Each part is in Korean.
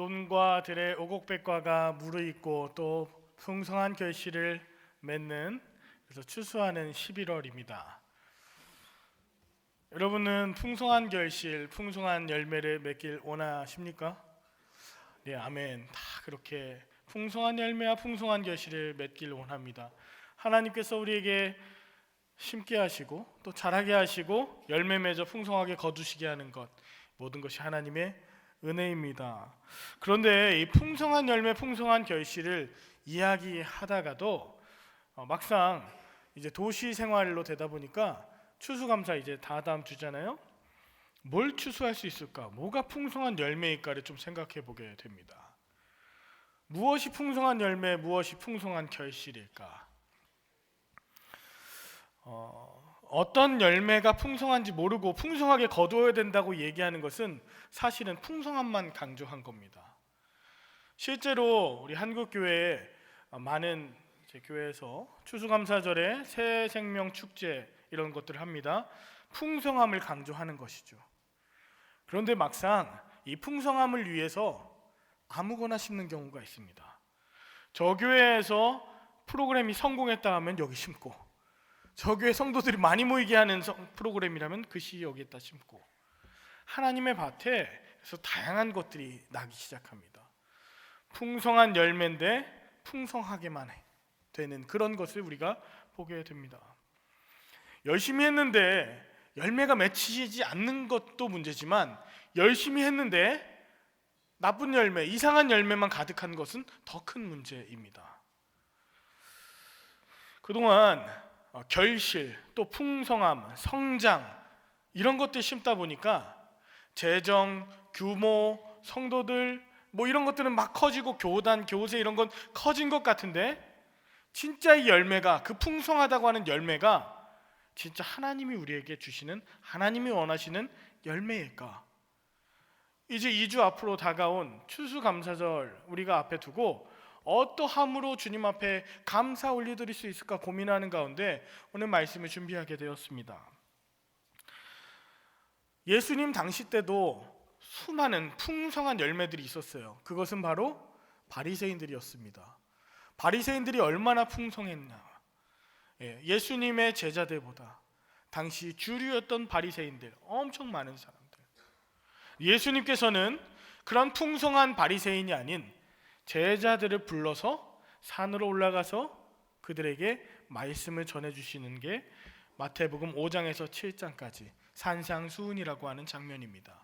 논과 들의 오곡백과가 무르익고 또 풍성한 결실을 맺는, 그래서 추수하는 11월입니다. 여러분은 풍성한 결실, 풍성한 열매를 맺길 원하십니까? 네, 아멘. 다 그렇게 풍성한 열매와 풍성한 결실을 맺길 원합니다. 하나님께서 우리에게 심게 하시고 또 자라게 하시고 열매 맺어 풍성하게 거두시게 하는 것, 모든 것이 하나님의 은혜입니다. 그런데 이 풍성한 열매, 풍성한 결실을 이야기하다가도 막상 이제 도시 생활로 되다 보니까 추수감사 이제 다음 주잖아요. 뭘 추수할 수 있을까? 뭐가 풍성한 열매일까를 좀 생각해 보게 됩니다. 무엇이 풍성한 열매, 무엇이 풍성한 결실일까? 어떤 열매가 풍성한지 모르고 풍성하게 거두어야 된다고 얘기하는 것은 사실은 풍성함만 강조한 겁니다. 실제로 우리 한국교회에 많은 교회에서 추수감사절에 새 생명 축제 이런 것들을 합니다. 풍성함을 강조하는 것이죠. 그런데 막상 이 풍성함을 위해서 아무거나 심는 경우가 있습니다. 저 교회에서 프로그램이 성공했다 하면 여기 심고, 저 교회 성도들이 많이 모이게 하는 프로그램이라면 그 시 여기에다 심고, 하나님의 밭에서 다양한 것들이 나기 시작합니다. 풍성한 열매인데 풍성하게만 되는 그런 것을 우리가 보게 됩니다. 열심히 했는데 열매가 맺히지 않는 것도 문제지만 열심히 했는데 나쁜 열매, 이상한 열매만 가득한 것은 더 큰 문제입니다. 그동안 결실, 또 풍성함, 성장 이런 것들 심다 보니까 재정, 규모, 성도들 이런 것들은 막 커지고 교단, 교세 이런 건 커진 것 같은데 진짜 이 열매가, 그 풍성하다고 하는 열매가 진짜 하나님이 우리에게 주시는, 하나님이 원하시는 열매일까? 이제 2주 앞으로 다가온 추수감사절 우리가 앞에 두고 어떠함으로 주님 앞에 감사 올려드릴 수 있을까 고민하는 가운데 오늘 말씀을 준비하게 되었습니다. 예수님 당시 때도 수많은 풍성한 열매들이 있었어요. 그것은 바로 바리새인들이었습니다. 바리새인들이 얼마나 풍성했나? 예수님의 제자들보다 당시 주류였던 바리새인들, 엄청 많은 사람들. 예수님께서는 그런 풍성한 바리새인이 아닌 제자들을 불러서 산으로 올라가서 그들에게 말씀을 전해주시는 게 마태복음 5장에서 7장까지 산상수훈이라고 하는 장면입니다.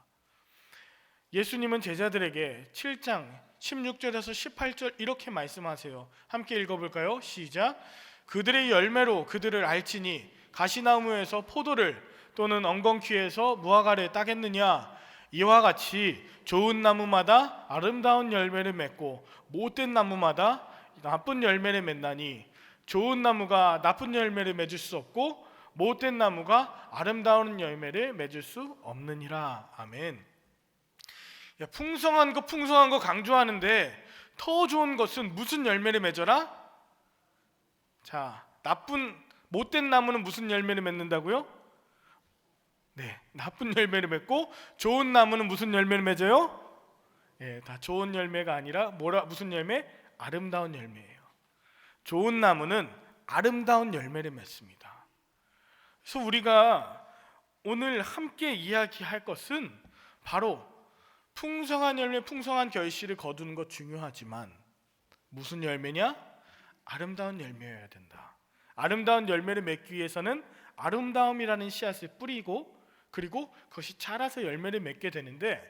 예수님은 제자들에게 7장 16절에서 18절 이렇게 말씀하세요. 함께 읽어볼까요? 시작. 그들의 열매로 그들을 알지니 가시나무에서 포도를 또는 엉겅퀴에서 무화과를 따겠느냐? 이와 같이 좋은 나무마다 아름다운 열매를 맺고 못된 나무마다 나쁜 열매를 맺나니 좋은 나무가 나쁜 열매를 맺을 수 없고 못된 나무가 아름다운 열매를 맺을 수 없느니라. 아멘. 풍성한 거 강조하는데 더 좋은 것은 무슨 열매를 맺어라? 자, 못된 나무는 무슨 열매를 맺는다고요? 네, 나쁜 열매를 맺고 좋은 나무는 무슨 열매를 맺어요? 다 좋은 열매가 아니라 무슨 열매? 아름다운 열매예요. 좋은 나무는 아름다운 열매를 맺습니다. 그래서 우리가 오늘 함께 이야기할 것은 바로 풍성한 열매, 풍성한 결실을 거두는 것 중요하지만 무슨 열매냐? 아름다운 열매여야 된다. 아름다운 열매를 맺기 위해서는 아름다움이라는 씨앗을 뿌리고 그리고 그것이 자라서 열매를 맺게 되는데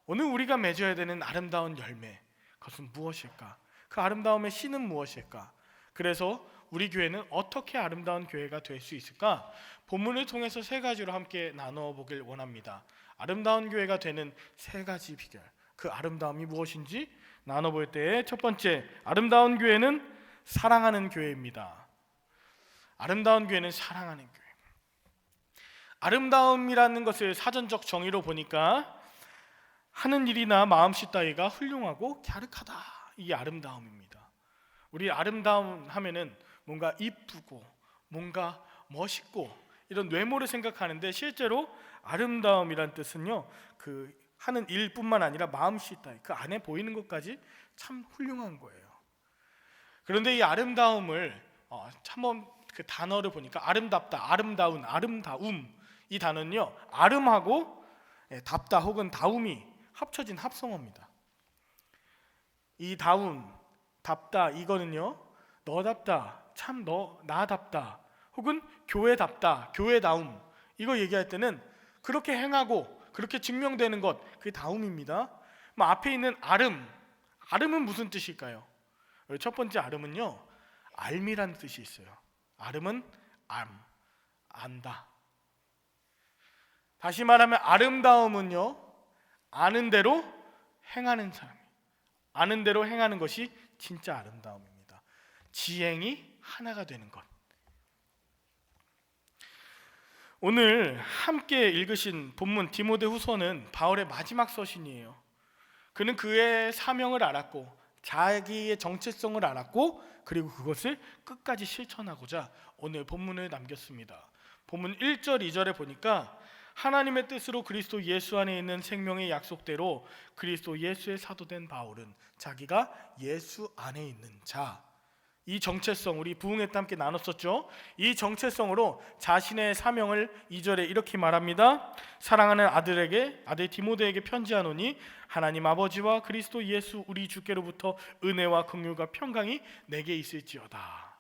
오늘 우리가 맺어야 되는 아름다운 열매, 그것은 무엇일까? 그 아름다움의 씨는 무엇일까? 그래서 우리 교회는 어떻게 아름다운 교회가 될 수 있을까? 본문을 통해서 세 가지로 함께 나누어 보길 원합니다. 아름다운 교회가 되는 세 가지 비결, 그 아름다움이 무엇인지 나눠볼 때의 첫 번째, 아름다운 교회는 사랑하는 교회입니다. 아름다운 교회는 사랑하는 교회. 아름다움이라는 것을 사전적 정의로 보니까 하는 일이나 마음씨 따위가 훌륭하고 갸륵하다, 이게 아름다움입니다. 우리 아름다움 하면은 뭔가 이쁘고 뭔가 멋있고 이런 외모를 생각하는데 실제로 아름다움이란 뜻은요, 그 하는 일뿐만 아니라 마음씨 따위 그 안에 보이는 것까지 참 훌륭한 거예요. 그런데 이 아름다움을 한번 그 단어를 보니까 아름답다, 아름다운, 아름다움 이 단어는요 아름하고 답다 혹은 다움이 합쳐진 합성어입니다. 이 다움, 답다 이거는요 너답다, 참 나답다 혹은 교회답다, 교회다움 이거 얘기할 때는 그렇게 행하고 그렇게 증명되는 것 그게 다움입니다. 앞에 있는 아름은 무슨 뜻일까요? 첫 번째 아름은요 알미라는 뜻이 있어요. 아름은 안다. 다시 말하면 아름다움은요 아는 대로 행하는 사람, 아는 대로 행하는 것이 진짜 아름다움입니다. 지행이 하나가 되는 것. 오늘 함께 읽으신 본문 디모데후서는 바울의 마지막 서신이에요. 그는 그의 사명을 알았고 자기의 정체성을 알았고 그리고 그것을 끝까지 실천하고자 오늘 본문을 남겼습니다. 본문 1절 2절에 보니까 하나님의 뜻으로 그리스도 예수 안에 있는 생명의 약속대로 그리스도 예수의 사도된 바울은 자기가 예수 안에 있는 자, 이 정체성 우리 부흥회 때 함께 나눴었죠. 이 정체성으로 자신의 사명을 2절에 이렇게 말합니다. 사랑하는 아들 디모데에게 편지하노니 하나님 아버지와 그리스도 예수 우리 주께로부터 은혜와 긍휼과 평강이 내게 있을지어다.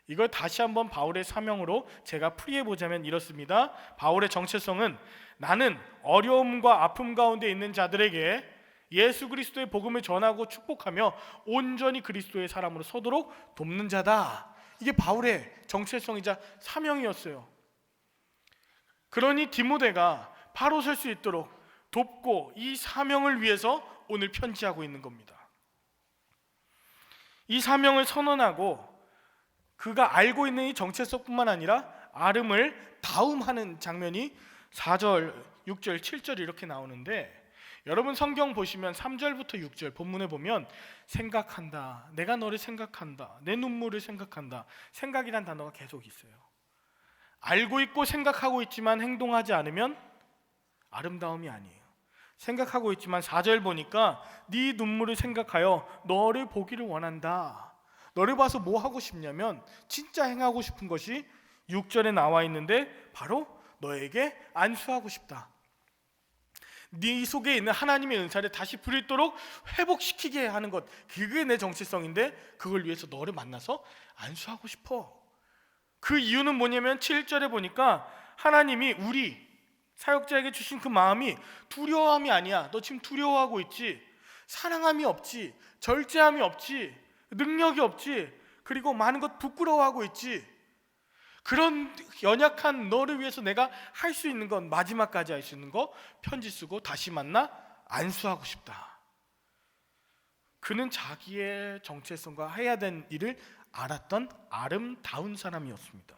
이걸 다시 한번 바울의 사명으로 제가 풀이해 보자면 이렇습니다. 바울의 정체성은 나는 어려움과 아픔 가운데 있는 자들에게 예수 그리스도의 복음을 전하고 축복하며 온전히 그리스도의 사람으로 서도록 돕는 자다. 이게 바울의 정체성이자 사명이었어요. 그러니 디모데가 바로 설 수 있도록 돕고 이 사명을 위해서 오늘 편지하고 있는 겁니다. 이 사명을 선언하고 그가 알고 있는 이 정체성뿐만 아니라 아름을 다움하는 장면이 4절, 6절, 7절 이렇게 나오는데 여러분 성경 보시면 3절부터 6절 본문에 보면 생각한다, 내가 너를 생각한다, 내 눈물을 생각한다, 생각이란 단어가 계속 있어요. 알고 있고 생각하고 있지만 행동하지 않으면 아름다움이 아니에요. 생각하고 있지만 4절 보니까 네 눈물을 생각하여 너를 보기를 원한다. 너를 봐서 뭐 하고 싶냐면 진짜 행하고 싶은 것이 6절에 나와 있는데 바로 너에게 안수하고 싶다. 네 속에 있는 하나님의 은사를 다시 부릴도록 회복시키게 하는 것, 그게 내 정체성인데 그걸 위해서 너를 만나서 안수하고 싶어. 그 이유는 뭐냐면 7절에 보니까 하나님이 우리 사역자에게 주신 그 마음이 두려움이 아니야. 너 지금 두려워하고 있지, 사랑함이 없지, 절제함이 없지, 능력이 없지, 그리고 많은 것 부끄러워하고 있지. 그런 연약한 너를 위해서 내가 할 수 있는 건, 마지막까지 할 수 있는 거 편지 쓰고 다시 만나 안수하고 싶다. 그는 자기의 정체성과 해야 된 일을 알았던 아름다운 사람이었습니다.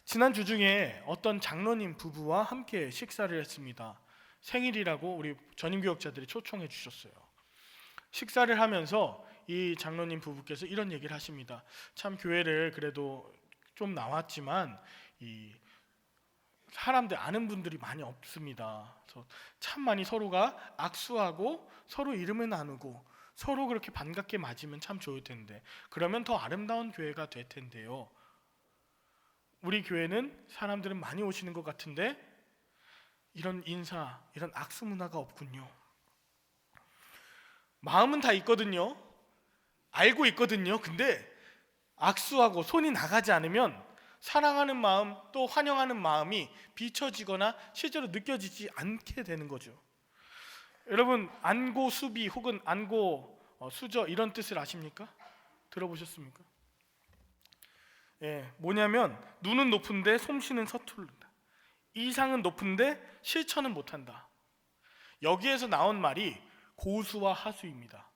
지난 주 중에 어떤 장로님 부부와 함께 식사를 했습니다. 생일이라고 우리 전임교역자들이 초청해 주셨어요. 식사를 하면서 이 장로님 부부께서 이런 얘기를 하십니다. 참 교회를 그래도 좀 나왔지만 이 사람들 아는 분들이 많이 없습니다. 그래서 참 많이 서로가 악수하고 서로 이름을 나누고 서로 그렇게 반갑게 맞으면 참 좋을 텐데, 그러면 더 아름다운 교회가 될 텐데요. 우리 교회는 사람들은 많이 오시는 것 같은데 이런 인사, 이런 악수 문화가 없군요. 마음은 다 있거든요. 알고 있거든요. 근데 악수하고 손이 나가지 않으면 사랑하는 마음 또 환영하는 마음이 비춰지거나 실제로 느껴지지 않게 되는 거죠. 여러분 안고 수비 혹은 안고 수저 이런 뜻을 아십니까? 들어보셨습니까? 뭐냐면 눈은 높은데 솜씨는 서투른다. 이상은 높은데 실천은 못한다. 여기에서 나온 말이 고수와 하수입니다.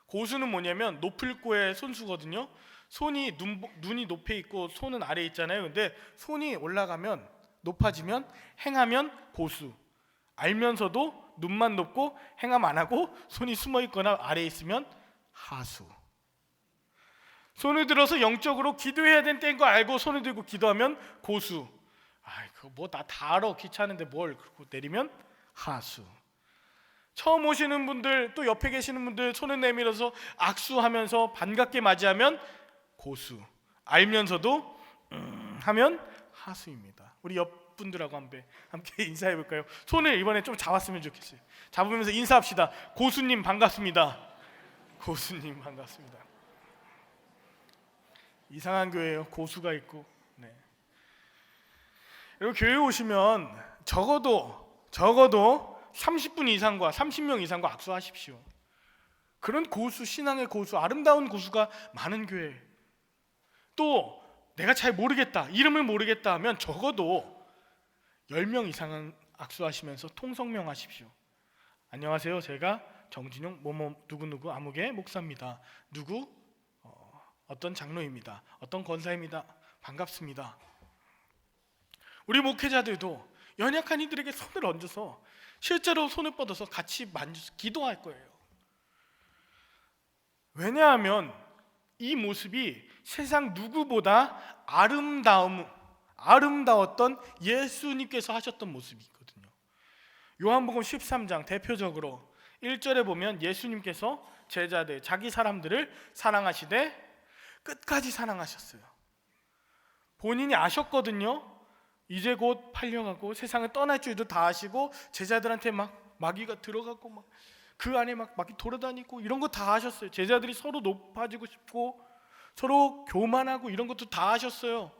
고수는 뭐냐면 높을 고의 손수거든요. 손이 눈이 높에 있고 손은 아래에 있잖아요. 근데 손이 올라가면 높아지면 행하면 고수. 알면서도 눈만 높고 행함 안 하고 손이 숨어 있거나 아래에 있으면 하수. 손을 들어서 영적으로 기도해야 되는 때인 거 알고 손을 들고 기도하면 고수. 그거 뭐 나 다 알아, 귀찮은데 뭘 그러고 내리면 하수. 처음 오시는 분들, 또 옆에 계시는 분들 손을 내밀어서 악수하면서 반갑게 맞이하면 고수, 알면서도 하면 하수입니다. 우리 옆 분들하고 함께 인사해 볼까요? 손을 이번에 좀 잡았으면 좋겠어요. 잡으면서 인사합시다. 고수님 반갑습니다. 고수님 반갑습니다. 이상한 교회예요. 고수가 있고. 네. 여러분 교회 오시면 적어도 30분 이상과 30명 이상과 악수하십시오. 그런 고수, 신앙의 고수, 아름다운 고수가 많은 교회. 또 내가 잘 모르겠다, 이름을 모르겠다 하면 적어도 10명 이상은 악수하시면서 통성명 하십시오. 안녕하세요. 제가 정진용 뭐뭐 누구누구 아무개 목사입니다. 누구 어떤 장로입니다. 어떤 권사입니다. 반갑습니다. 우리 목회자들도 연약한 이들에게 손을 얹어서 실제로 손을 뻗어서 같이 기도할 거예요. 왜냐하면 이 모습이 세상 누구보다 아름다웠던 예수님께서 하셨던 모습이거든요. 요한복음 13장 대표적으로 1절에 보면 예수님께서 제자들, 자기 사람들을 사랑하시되 끝까지 사랑하셨어요. 본인이 아셨거든요. 이제 곧 팔려가고 세상을 떠날 줄도 다 아시고 제자들한테 막 마귀가 들어가고 막 그 안에 막 마귀 돌아다니고 이런 거 다 아셨어요. 제자들이 서로 높아지고 싶고 서로 교만하고 이런 것도 다 아셨어요.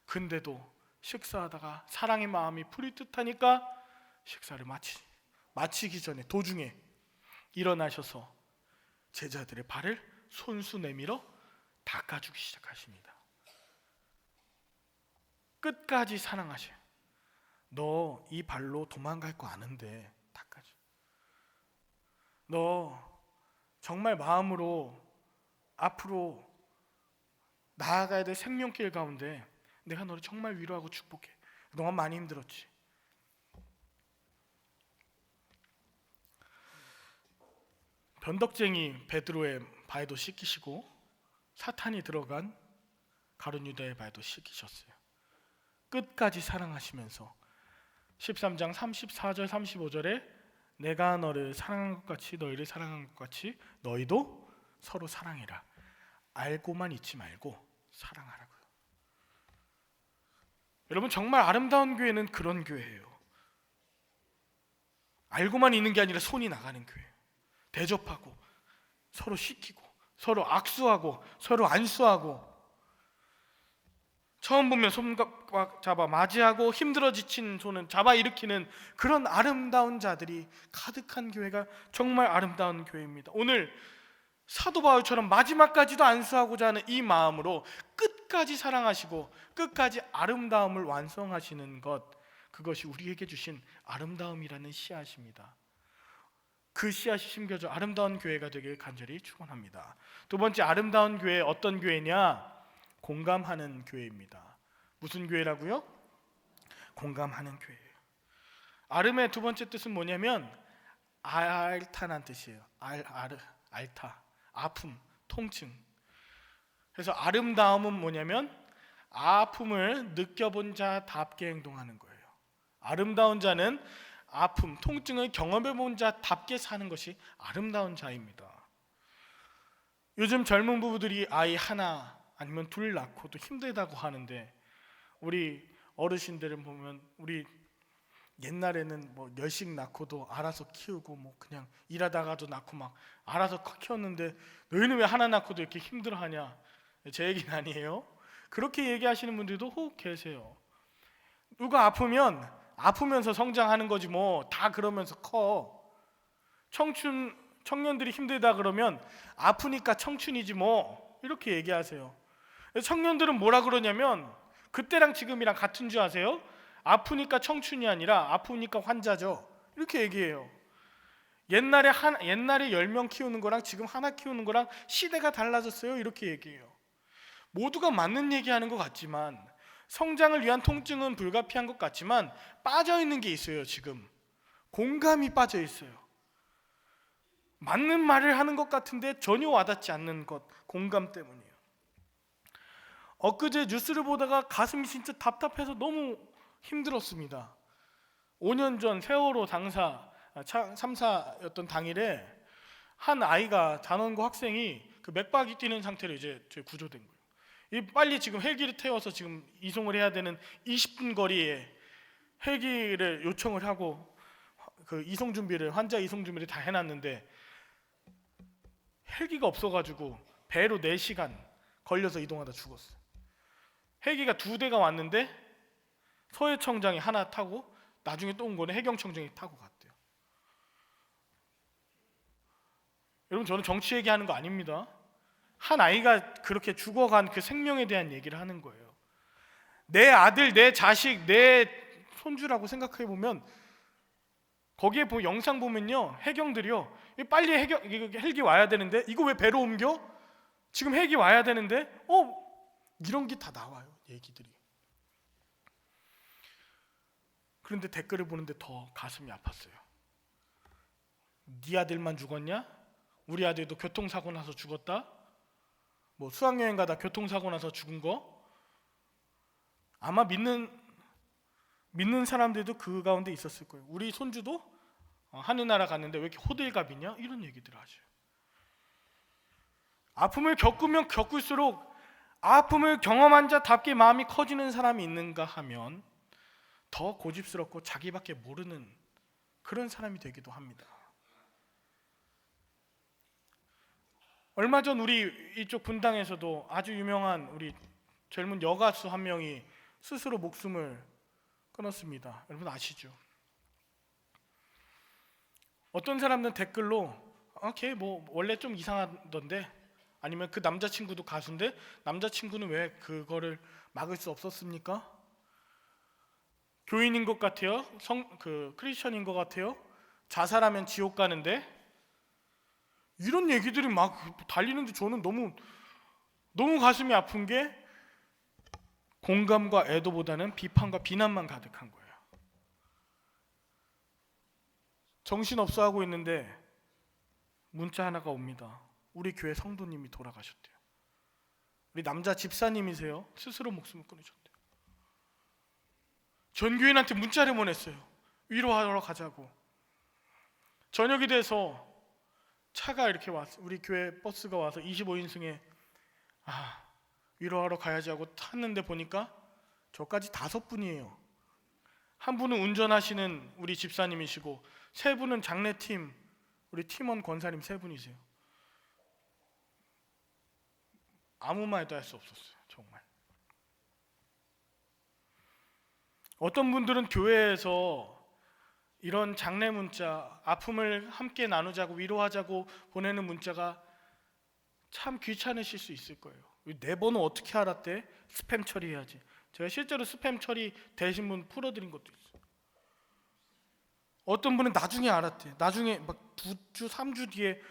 근데도 식사하다가 사랑의 마음이 부릿듯하니까 식사를 마치기 전에 도중에 일어나셔서 제자들의 발을 손수 내밀어 닦아주기 시작하십니다. 끝까지 사랑하셔요. 너 이 발로 도망갈 거 아는데 닦아줘. 너 정말 마음으로 앞으로 나아가야 될 생명길 가운데 내가 너를 정말 위로하고 축복해. 그동안 많이 힘들었지. 변덕쟁이 베드로의 발도 씻기시고 사탄이 들어간 가룟 유다의 발도 씻기셨어요. 끝까지 사랑하시면서 13장 34절 35절에 내가 너를 사랑한 것 같이 너희를 사랑한 것 같이 너희도 서로 사랑해라. 알고만 있지 말고 사랑하라고요. 여러분 정말 아름다운 교회는 그런 교회예요. 알고만 있는 게 아니라 손이 나가는 교회. 대접하고 서로 씻기고 서로 악수하고 서로 안수하고 처음 보면 손 잡아 맞이하고 힘들어 지친 손은 잡아 일으키는 그런 아름다운 자들이 가득한 교회가 정말 아름다운 교회입니다. 오늘 사도 바울처럼 마지막까지도 안수하고자 하는 이 마음으로 끝까지 사랑하시고 끝까지 아름다움을 완성하시는 것, 그것이 우리에게 주신 아름다움이라는 씨앗입니다. 그 씨앗이 심겨져 아름다운 교회가 되길 간절히 축원합니다. 두 번째 아름다운 교회 어떤 교회냐? 공감하는 교회입니다. 무슨 교회라고요? 공감하는 교회예요. 아름의 두 번째 뜻은 뭐냐면 알타란 뜻이에요. 알타, 아픔, 통증. 그래서 아름다움은 뭐냐면 아픔을 느껴본 자답게 행동하는 거예요. 아름다운 자는 아픔, 통증을 경험해본 자답게 사는 것이 아름다운 자입니다. 요즘 젊은 부부들이 아이 하나 아니면 둘 낳고도 힘들다고 하는데 우리 어르신들은 보면 우리 옛날에는 뭐 열씩 낳고도 알아서 키우고 뭐 그냥 일하다가도 낳고 막 알아서 키웠는데 너희는 왜 하나 낳고도 이렇게 힘들어하냐? 제 얘기는 아니에요. 그렇게 얘기하시는 분들도 혹 계세요. 누가 아프면 아프면서 성장하는 거지 뭐 다 그러면서 커. 청년들이 힘들다 그러면 아프니까 청춘이지 뭐 이렇게 얘기하세요. 청년들은 뭐라 그러냐면 그때랑 지금이랑 같은 줄 아세요? 아프니까 청춘이 아니라 아프니까 환자죠. 이렇게 얘기해요. 옛날에 10명 키우는 거랑 지금 하나 키우는 거랑 시대가 달라졌어요. 이렇게 얘기해요. 모두가 맞는 얘기하는 것 같지만 성장을 위한 통증은 불가피한 것 같지만 빠져있는 게 있어요. 지금 공감이 빠져 있어요. 맞는 말을 하는 것 같은데 전혀 와닿지 않는 것, 공감 때문이에요. 엊그제 뉴스를 보다가 가슴이 진짜 답답해서 너무 힘들었습니다. 5년 전 세월호 당사 참사였던 당일에 한 아이가 단원고 학생이 그 맥박이 뛰는 상태로 이제 구조된 거예요. 이 빨리 지금 헬기를 태워서 지금 이송을 해야 되는 20분 거리에 헬기를 요청을 하고 그 이송 준비를 환자 이송 준비를 다 해놨는데 헬기가 없어가지고 배로 4시간 걸려서 이동하다 죽었어요. 헬기가 2대가 왔는데 서해청장이 하나 타고 나중에 또 온 거는 해경청장이 타고 갔대요. 여러분, 저는 정치 얘기하는 거 아닙니다. 한 아이가 그렇게 죽어간 그 생명에 대한 얘기를 하는 거예요. 내 아들, 내 자식, 내 손주라고 생각해 보면 거기에 영상 보면요, 해경들이요, 빨리 헬기 와야 되는데 이거 왜 배로 옮겨? 지금 헬기 와야 되는데 이런 게 다 나와요, 얘기들이. 그런데 댓글을 보는데 더 가슴이 아팠어요. 네 아들만 죽었냐? 우리 아들도 교통사고 나서 죽었다? 뭐 수학여행 가다 교통사고 나서 죽은 거? 아마 믿는 사람들도 그 가운데 있었을 거예요. 우리 손주도 하늘나라 갔는데 왜 이렇게 호들갑이냐? 이런 얘기들을 하죠. 아픔을 겪으면 겪을수록 아픔을 경험한 자답게 마음이 커지는 사람이 있는가 하면 더 고집스럽고 자기밖에 모르는 그런 사람이 되기도 합니다. 얼마 전 우리 이쪽 분당에서도 아주 유명한 우리 젊은 여가수 한 명이 스스로 목숨을 끊었습니다. 여러분 아시죠? 어떤 사람들은 댓글로 걔 뭐 원래 좀 이상하던데, 아니면 그 남자친구도 가수인데 남자친구는 왜 그거를 막을 수 없었습니까? 교인인 것 같아요. 크리스천인 것 같아요. 자살하면 지옥 가는데, 이런 얘기들이 막 달리는데 저는 너무 가슴이 아픈 게 공감과 애도보다는 비판과 비난만 가득한 거예요. 정신없어 하고 있는데 문자 하나가 옵니다. 우리 교회 성도님이 돌아가셨대요. 우리 남자 집사님이세요. 스스로 목숨을 끊으셨대요. 전교인한테 문자를 보냈어요. 위로하러 가자고. 저녁이 돼서 차가 이렇게 왔어요. 우리 교회 버스가 와서 25인승에 위로하러 가야지 하고 탔는데 보니까 저까지 5분이에요. 한 분은 운전하시는 우리 집사님이시고 3분은 장례팀 우리 팀원 권사님 3분이세요. 아무 말도 할 수 없었어요. 정말. 어떤 분들은 교회에서 이런 장례 문자, 아픔을 함께 나누자고 위로하자고 보내는 문자가 참 귀찮으실 수 있을 거예요. 내 번호 어떻게 알았대? 스팸 처리해야지. 제가 실제로 스팸 처리 되신 분 풀어드린 것도 있어요. 어떤 분은 나중에 알았대. 나중에 막 2주, 3주 뒤에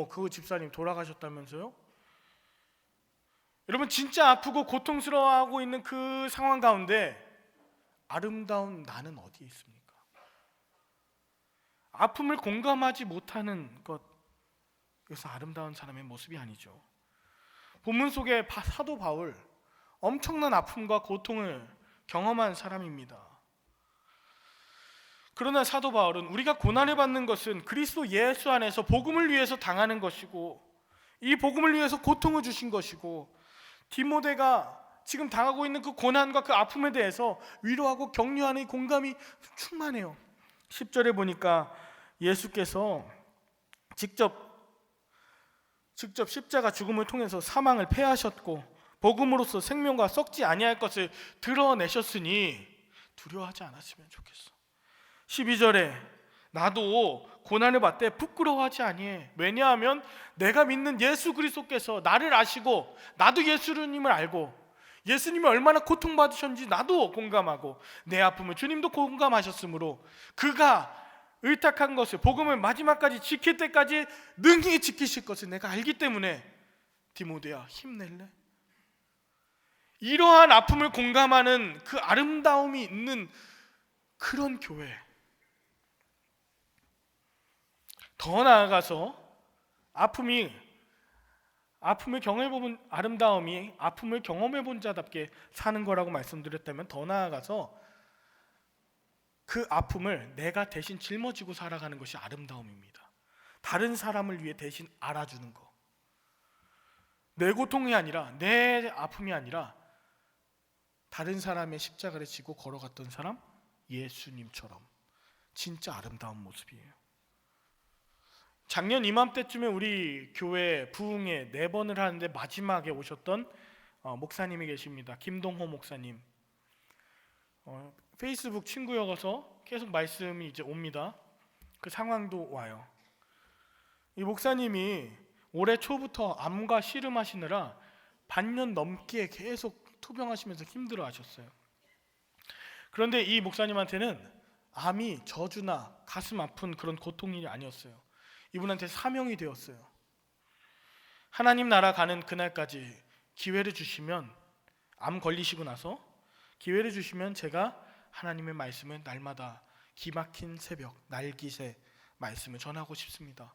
그 집사님 돌아가셨다면서요? 여러분, 진짜 아프고 고통스러워하고 있는 그 상황 가운데 아름다운 나는 어디에 있습니까? 아픔을 공감하지 못하는 것, 그래서 아름다운 사람의 모습이 아니죠. 본문 속에 사도 바울, 엄청난 아픔과 고통을 경험한 사람입니다. 그러나 사도 바울은 우리가 고난을 받는 것은 그리스도 예수 안에서 복음을 위해서 당하는 것이고, 이 복음을 위해서 고통을 주신 것이고, 디모데가 지금 당하고 있는 그 고난과 그 아픔에 대해서 위로하고 격려하는 공감이 충만해요. 10절에 보니까 예수께서 직접 십자가 죽음을 통해서 사망을 패하셨고 복음으로써 생명과 썩지 아니할 것을 드러내셨으니 두려워하지 않았으면 좋겠어. 12절에 나도 고난을 받되 부끄러워하지 아니해. 왜냐하면 내가 믿는 예수 그리스도께서 나를 아시고 나도 예수님을 알고 예수님이 얼마나 고통받으셨는지 나도 공감하고 내 아픔을 주님도 공감하셨으므로 그가 의탁한 것을, 복음을 마지막까지 지킬 때까지 능히 지키실 것을 내가 알기 때문에 디모데야 힘낼래? 이러한 아픔을 공감하는 그 아름다움이 있는 그런 교회. 더 나아가서 아픔을 경험해본 아름다움이 아픔을 경험해본 자답게 사는 거라고 말씀드렸다면, 더 나아가서 그 아픔을 내가 대신 짊어지고 살아가는 것이 아름다움입니다. 다른 사람을 위해 대신 알아주는 거. 내 고통이 아니라, 내 아픔이 아니라 다른 사람의 십자가를 지고 걸어갔던 사람, 예수님처럼. 진짜 아름다운 모습이에요. 작년 이맘때쯤에 우리 교회 부흥회 4번을 하는데 마지막에 오셨던 목사님이 계십니다. 김동호 목사님. 페이스북 친구여서 계속 말씀이 이제 옵니다. 그 상황도 와요. 이 목사님이 올해 초부터 암과 씨름하시느라 반년 넘게 계속 투병하시면서 힘들어하셨어요. 그런데 이 목사님한테는 암이 저주나 가슴 아픈 그런 고통이 아니었어요. 이분한테 사명이 되었어요. 하나님 나라 가는 그날까지 기회를 주시면, 암 걸리시고 나서 기회를 주시면 제가 하나님의 말씀을 날마다 기막힌 새벽, 날깃의 말씀을 전하고 싶습니다.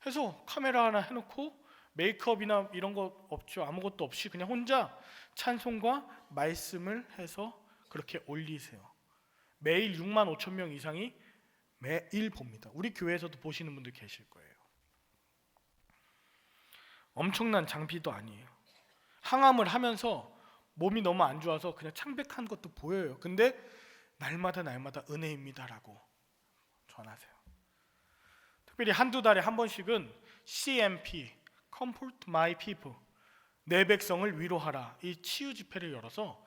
해서 카메라 하나 해놓고 메이크업이나 이런 거 없죠. 아무것도 없이 그냥 혼자 찬송과 말씀을 해서 그렇게 올리세요. 매일 6만 5천 명 이상이 매일 봅니다. 우리 교회에서도 보시는 분들 계실 거예요. 엄청난 장비도 아니에요. 항암을 하면서 몸이 너무 안 좋아서 그냥 창백한 것도 보여요. 근데 날마다 은혜입니다라고 전하세요. 특별히 한두 달에 한 번씩은 CMP, Comfort My People, 내 백성을 위로하라, 이 치유 집회를 열어서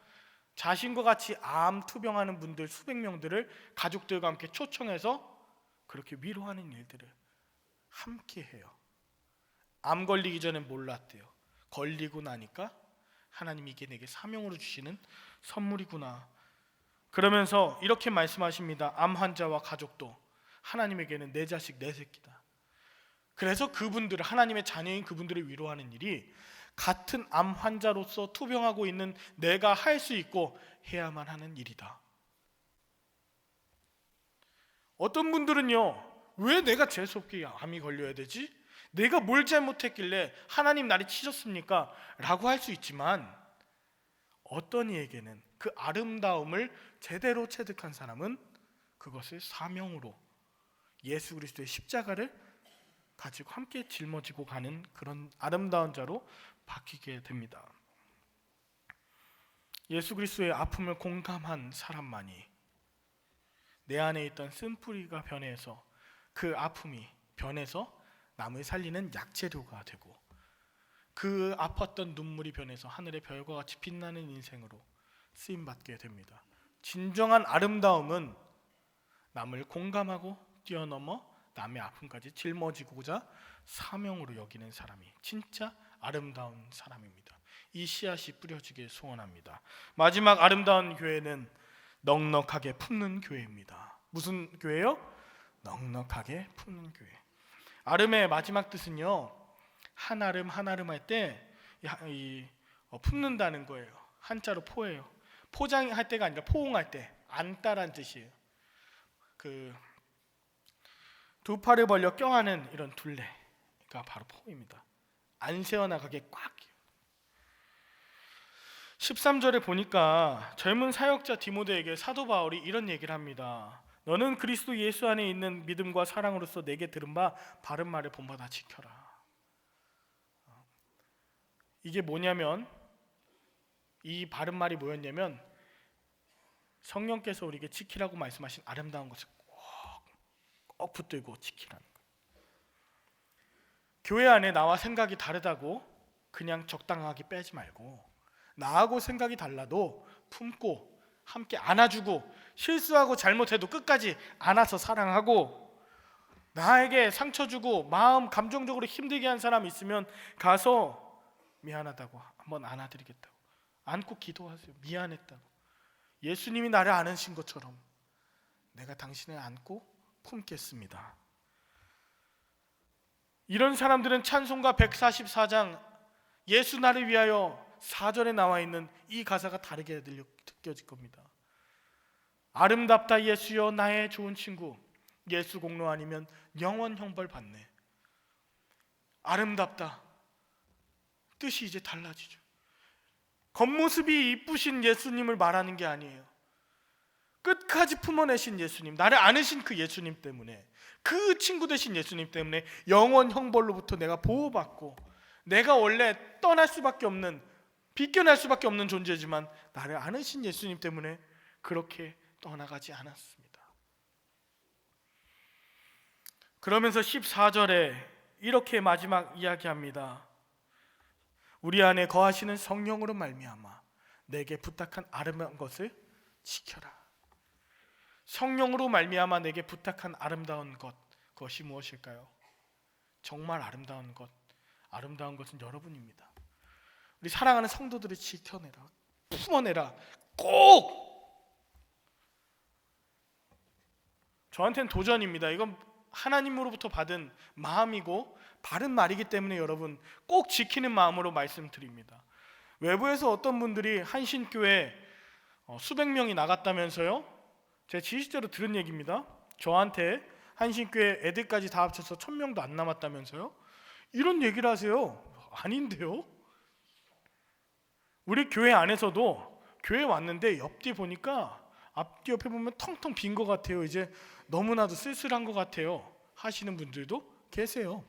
자신과 같이 암 투병하는 분들 수백 명들을 가족들과 함께 초청해서 그렇게 위로하는 일들을 함께 해요. 암 걸리기 전엔 몰랐대요. 걸리고 나니까 하나님이 이게 내게 사명으로 주시는 선물이구나. 그러면서 이렇게 말씀하십니다. 암 환자와 가족도 하나님에게는 내 자식, 내 새끼다. 그래서 그분들을, 하나님의 자녀인 그분들을 위로하는 일이 같은 암 환자로서 투병하고 있는 내가 할 수 있고 해야만 하는 일이다. 어떤 분들은요, 왜 내가 재수없게 암이 걸려야 되지? 내가 뭘 잘못했길래 하나님 나를 치셨습니까? 라고 할 수 있지만, 어떤 이에게는 그 아름다움을 제대로 체득한 사람은 그것을 사명으로 예수 그리스도의 십자가를 가지고 함께 짊어지고 가는 그런 아름다운 자로 바뀌게 됩니다. 예수 그리스도의 아픔을 공감한 사람만이 내 안에 있던 쓴뿌리가 변해서, 그 아픔이 변해서 남을 살리는 약재료가 되고, 그 아팠던 눈물이 변해서 하늘의 별과 같이 빛나는 인생으로 쓰임받게 됩니다. 진정한 아름다움은 남을 공감하고 뛰어넘어 남의 아픔까지 짊어지고자 사명으로 여기는 사람이 진짜 아름다운 사람입니다. 이 씨앗이 뿌려지길 소원합니다. 마지막 아름다운 교회는 넉넉하게 품는 교회입니다. 무슨 교회요? 넉넉하게 품는 교회. 아름의 마지막 뜻은요, 한아름 한아름 할 때 품는다는 거예요. 한자로 포예요. 포장할 때가 아니라 포옹할 때, 안다란 뜻이에요. 두 팔을 벌려 껴안은 이런 둘레가 바로 포입니다. 안 새어나가게 꽉. 13절에 보니까 젊은 사역자 디모데에게 사도 바울이 이런 얘기를 합니다. 너는 그리스도 예수 안에 있는 믿음과 사랑으로서 내게 들은 바 바른 말을 본받아 지켜라. 이게 뭐냐면, 이 바른 말이 뭐였냐면, 성령께서 우리에게 지키라고 말씀하신 아름다운 것을 꼭 붙들고 지키라는 거예요. 교회 안에 나와 생각이 다르다고 그냥 적당하게 빼지 말고, 나하고 생각이 달라도 품고 함께 안아주고, 실수하고 잘못해도 끝까지 안아서 사랑하고, 나에게 상처 주고 마음 감정적으로 힘들게 한 사람 있으면 가서 미안하다고 한번 안아드리겠다고 안고 기도하세요. 미안했다고. 예수님이 나를 안으신 것처럼 내가 당신을 안고 품겠습니다. 이런 사람들은 찬송가 144장 예수 나를 위하여 4절에 나와 있는 이 가사가 다르게 느껴질 겁니다. 아름답다 예수여 나의 좋은 친구, 예수 공로 아니면 영원 형벌 받네. 아름답다, 뜻이 이제 달라지죠. 겉모습이 이쁘신 예수님을 말하는 게 아니에요. 끝까지 품어내신 예수님, 나를 안으신 그 예수님 때문에, 그 친구 되신 예수님 때문에 영원 형벌로부터 내가 보호받고, 내가 원래 떠날 수밖에 없는, 비껴날 수밖에 없는 존재지만 나를 안으신 예수님 때문에 그렇게 떠나가지 않았습니다. 그러면서 14절에 이렇게 마지막 이야기합니다. 우리 안에 거하시는 성령으로 말미암아 내게 부탁한 아름다운 것을 지켜라. 성령으로 말미암아 내게 부탁한 아름다운 것, 그것이 무엇일까요? 정말 아름다운 것, 아름다운 것은 여러분입니다. 우리 사랑하는 성도들을 지켜내라, 품어내라. 꼭! 저한테는 도전입니다. 이건 하나님으로부터 받은 마음이고 바른 말이기 때문에 여러분 꼭 지키는 마음으로 말씀드립니다. 외부에서 어떤 분들이 한신교회 수백 명이 나갔다면서요? 제 지식대로 들은 얘기입니다. 저한테 한신교회 애들까지 다 합쳐서 1000명도 안 남았다면서요? 이런 얘기를 하세요. 아닌데요? 우리 교회 안에서도 교회 왔는데 옆뒤 보니까 앞뒤 옆에 보면 텅텅 빈 것 같아요. 이제 너무나도 쓸쓸한 것 같아요 하시는 분들도 계세요.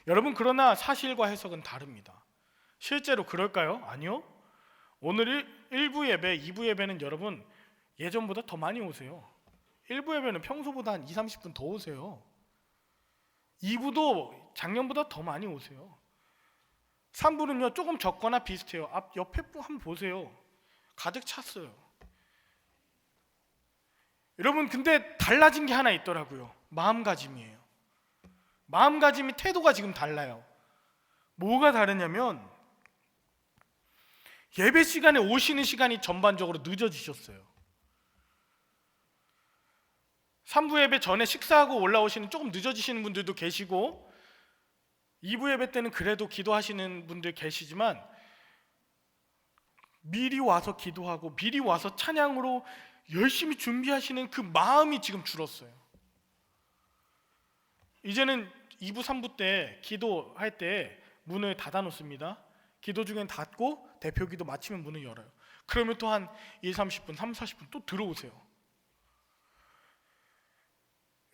여러분, 그러나 사실과 해석은 다릅니다. 실제로 그럴까요? 아니요. 오늘 1부 예배, 2부 예배는 여러분 예전보다 더 많이 오세요. 1부 예배는 평소보다 한 20-30분 더 오세요. 2부도 작년보다 더 많이 오세요. 3부는요 조금 적거나 비슷해요. 앞 옆에 한번 보세요. 가득 찼어요. 여러분, 근데 달라진 게 하나 있더라고요. 마음가짐이에요. 마음가짐이, 태도가 지금 달라요. 뭐가 다르냐면 예배 시간에 오시는 시간이 전반적으로 늦어지셨어요. 3부 예배 전에 식사하고 올라오시는 조금 늦어지시는 분들도 계시고, 2부 예배 때는 그래도 기도하시는 분들 계시지만 미리 와서 기도하고 미리 와서 찬양으로 열심히 준비하시는 그 마음이 지금 줄었어요. 이제는 2부 3부 때 기도할 때 문을 닫아 놓습니다. 기도 중엔 닫고 대표 기도 마치면 문을 열어요. 그러면 또 한 20-30분, 30-40분 또 들어오세요.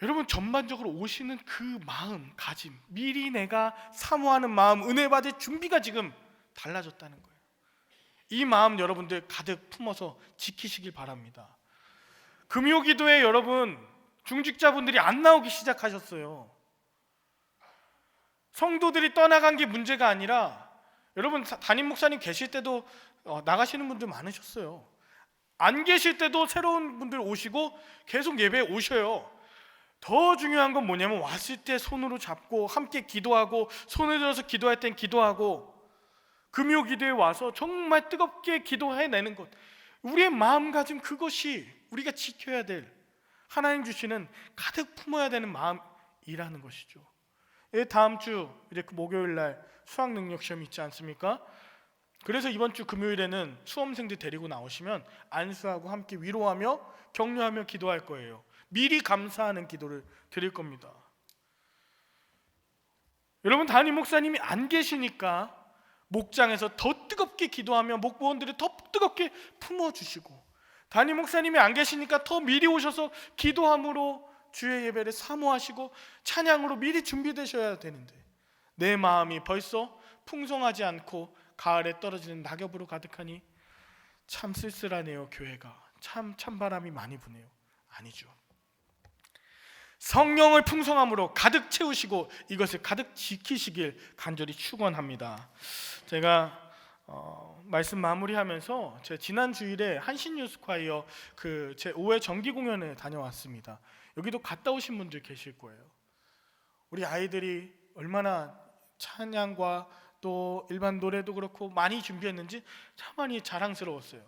여러분, 전반적으로 오시는 그 마음가짐, 미리 내가 사모하는 마음, 은혜 받을 준비가 지금 달라졌다는 거예요. 이 마음 여러분들 가득 품어서 지키시길 바랍니다. 금요기도에 여러분 중직자분들이 안 나오기 시작하셨어요. 성도들이 떠나간 게 문제가 아니라, 여러분 담임 목사님 계실 때도 나가시는 분들 많으셨어요. 안 계실 때도 새로운 분들 오시고 계속 예배에 오셔요. 더 중요한 건 뭐냐면 왔을 때 손으로 잡고 함께 기도하고, 손을 들어서 기도할 땐 기도하고, 금요기도에 와서 정말 뜨겁게 기도해내는 것, 우리의 마음가짐, 그것이 우리가 지켜야 될, 하나님 주시는 가득 품어야 되는 마음이라는 것이죠. 다음 주 이제 목요일날 수학능력시험이 있지 않습니까? 그래서 이번 주 금요일에는 수험생들 데리고 나오시면 안수하고 함께 위로하며 격려하며 기도할 거예요. 미리 감사하는 기도를 드릴 겁니다. 여러분, 담임 목사님이 안 계시니까 목장에서 더 뜨겁게 기도하며 목부원들을 더 뜨겁게 품어주시고, 담임 목사님이 안 계시니까 더 미리 오셔서 기도함으로 주의 예배를 사모하시고 찬양으로 미리 준비되셔야 되는데, 내 마음이 벌써 풍성하지 않고 가을에 떨어지는 낙엽으로 가득하니 참 쓸쓸하네요. 교회가 참 찬바람이 많이 부네요. 아니죠. 성령을 풍성함으로 가득 채우시고 이것을 가득 지키시길 간절히 축원합니다. 제가 말씀 마무리하면서 제 지난 주일에 한신뉴스콰이어 그 제 5회 정기 공연에 다녀왔습니다. 여기도 갔다 오신 분들 계실 거예요. 우리 아이들이 얼마나 찬양과 또 일반 노래도 그렇고 많이 준비했는지 참 많이 자랑스러웠어요.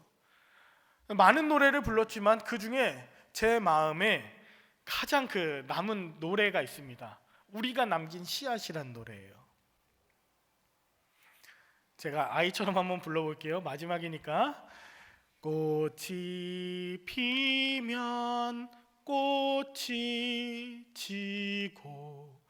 많은 노래를 불렀지만 그 중에 제 마음에 가장 그 남은 노래가 있습니다. 우리가 남긴 씨앗이란 노래예요. 제가 아이처럼 한번 불러볼게요. 마지막이니까. 꽃이 피면 꽃이 지고,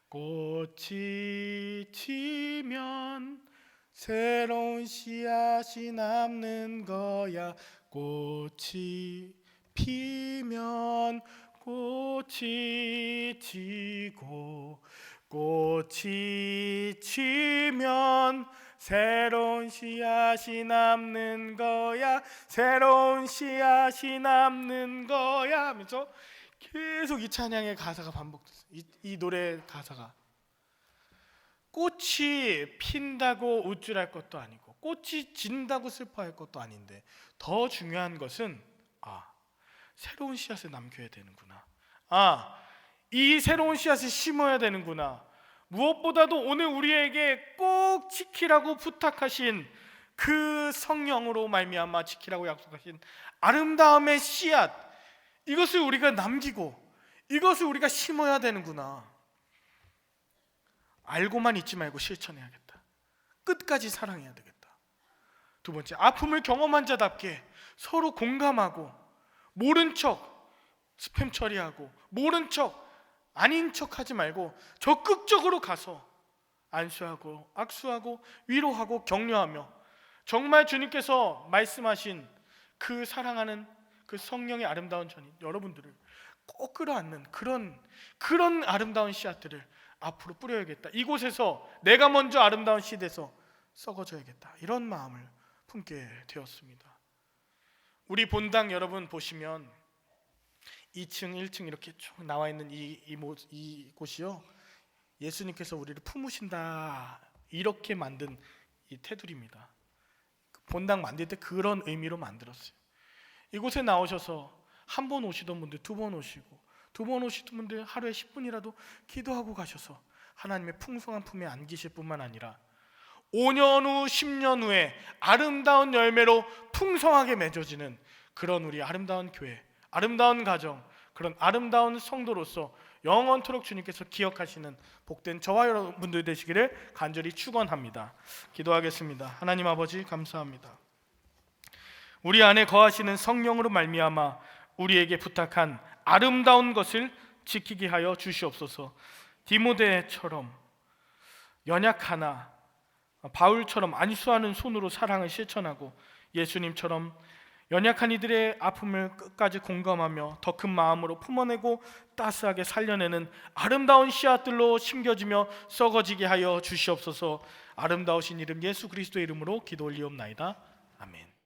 꽃이 지면 새로운 씨앗이 남는 거야. 꽃이 피면 꽃이 지고 꽃이 지면 새로운 씨앗이 남는 거야. 새로운 씨앗이 남는 거야 하면서 계속 이 찬양의 가사가 반복됐어요. 이 노래 가사가 꽃이 핀다고 우쭐할 것도 아니고 꽃이 진다고 슬퍼할 것도 아닌데 더 중요한 것은 새로운 씨앗을 남겨야 되는구나. 이 새로운 씨앗을 심어야 되는구나. 무엇보다도 오늘 우리에게 꼭 지키라고 부탁하신 그 성령으로 말미암아 지키라고 약속하신 아름다움의 씨앗, 이것을 우리가 남기고 이것을 우리가 심어야 되는구나. 알고만 있지 말고 실천해야겠다. 끝까지 사랑해야 되겠다. 두 번째, 아픔을 경험한 자답게 서로 공감하고 모른 척 스팸 처리하고 모른 척 아닌 척 하지 말고 적극적으로 가서 안수하고 악수하고 위로하고 격려하며 정말 주님께서 말씀하신 그 사랑하는 그 성령의 아름다운 전인 여러분들을 꼭 끌어안는 그런 아름다운 씨앗들을 앞으로 뿌려야겠다. 이곳에서 내가 먼저 아름다운 씨 돼서 썩어져야겠다. 이런 마음을 품게 되었습니다. 우리 본당 여러분 보시면 2층, 1층 이렇게 쭉 나와 있는 이곳이요, 예수님께서 우리를 품으신다 이렇게 만든 이 테두리입니다. 본당 만들 때 그런 의미로 만들었어요. 이곳에 나오셔서 한 번 오시던 분들 두 번 오시고 두 번 오시던 분들 하루에 10분이라도 기도하고 가셔서 하나님의 풍성한 품에 안기실 뿐만 아니라 5년 후 10년 후에 아름다운 열매로 풍성하게 맺어지는 그런 우리 아름다운 교회, 아름다운 가정, 그런 아름다운 성도로서 영원토록 주님께서 기억하시는 복된 저와 여러분들 되시기를 간절히 축원합니다. 기도하겠습니다. 하나님 아버지 감사합니다. 우리 안에 거하시는 성령으로 말미암아 우리에게 부탁한 아름다운 것을 지키게 하여 주시옵소서. 디모데처럼 연약하나 바울처럼 안수하는 손으로 사랑을 실천하고 예수님처럼 연약한 이들의 아픔을 끝까지 공감하며 더 큰 마음으로 품어내고 따스하게 살려내는 아름다운 씨앗들로 심겨지며 썩어지게 하여 주시옵소서. 아름다우신 이름 예수 그리스도의 이름으로 기도 올리옵나이다. 아멘.